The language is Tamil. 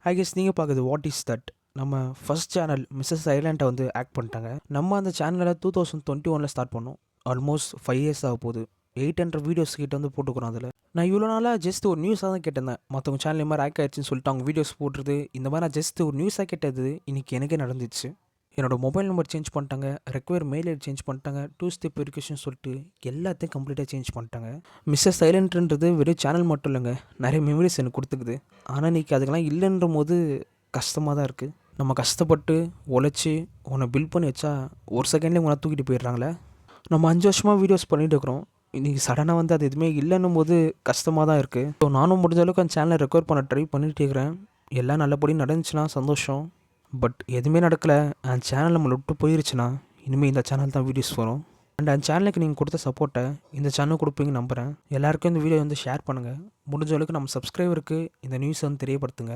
ஐ கெஸ் நீங்கள் பார்க்குறது வாட் இஸ் தட். நம்ம ஃபர்ஸ்ட் சேனல் மிஸ்ஸஸ் ஐலாண்டை வந்து ஆக்ட் பண்ணிட்டாங்க. நம்ம அந்த சேனலை 2021 ஸ்டார்ட் பண்ணோம். ஆல்மோஸ்ட் 5 இயர்ஸ் ஆக போகுது. 800 வீடியோஸ் கிட்ட வந்து போட்டுக்கிறோம். அதில் நான் இவ்வளோ நாளாக ஜஸ்ட் ஒரு நியூஸாக தான் கேட்டிருந்தேன். மற்றவங்க சேனல் இந்த மாதிரி ஆக் ஆயிடுச்சுன்னு சொல்லிட்டு அவங்க வீடியோஸ் போட்டுருது. இந்த மாதிரி நான் ஜஸ்ட் ஒரு நியூஸாக கேட்டது இன்றைக்கி எனக்கே நடந்துச்சு. என்னோடய மொபைல் நம்பர் சேஞ்ச் பண்ணிட்டாங்க, ரெக்வயர் மெயில் ஐடி சேஞ்ச் பண்ணிட்டாங்க, 2 ஸ்டெப் வெரிஃபிகேஷன் சொல்லிட்டு எல்லாத்தையும் கம்ப்ளீட்டாக சேஞ்ச் பண்ணிட்டாங்க. மிஸ்ஸஸ் சைலண்ட்ன்றது வெறும் சேனல் மட்டும் இல்லைங்க, நிறைய மெமரிஸ் எனக்கு கொடுத்துக்குது. ஆனால் இன்றைக்கி அதுக்கெல்லாம் இல்லைன்ற போது கஷ்டமாக தான் இருக்குது. நம்ம கஷ்டப்பட்டு உழைச்சி உன்னை பில்ட் பண்ணி வச்சா ஒரு செகண்ட்லேயே உங்களை தூக்கிட்டு போயிடுறாங்களே. நம்ம 5 வருஷமாக வீடியோஸ் பண்ணிட்டு இருக்கிறோம். இன்றைக்கி சடனாக வந்து அது எதுவுமே இல்லைன்னும் போது கஷ்டமாக தான் இருக்குது. ஸோ நானும் முடிஞ்ச அளவுக்கு அந்த சேனலை ரெக்கவர் பண்ண ட்ரை பண்ணிகிட்டே இருக்கிறேன். எல்லாம் நல்லபடியாக நடந்துச்சுன்னா சந்தோஷம். பட் எதுவுமே நடக்கலை, அந்த சேனல் நம்மளை விட்டு போயிருச்சுன்னா இனிமேல் இந்த சேனல் தான் வீடியோஸ் வரும். அண்ட் அந்த சேனலுக்கு நீங்கள் கொடுத்த சப்போர்ட்டை இந்த சேனல் கொடுப்பீங்கன்னு நம்புகிறேன். எல்லாருக்கும் இந்த வீடியோ வந்து ஷேர் பண்ணுங்கள். முடிஞ்ச அளவுக்கு நம்ம சப்ஸ்கிரைபருக்கு இந்த நியூஸை வந்து தெரியப்படுத்துங்க.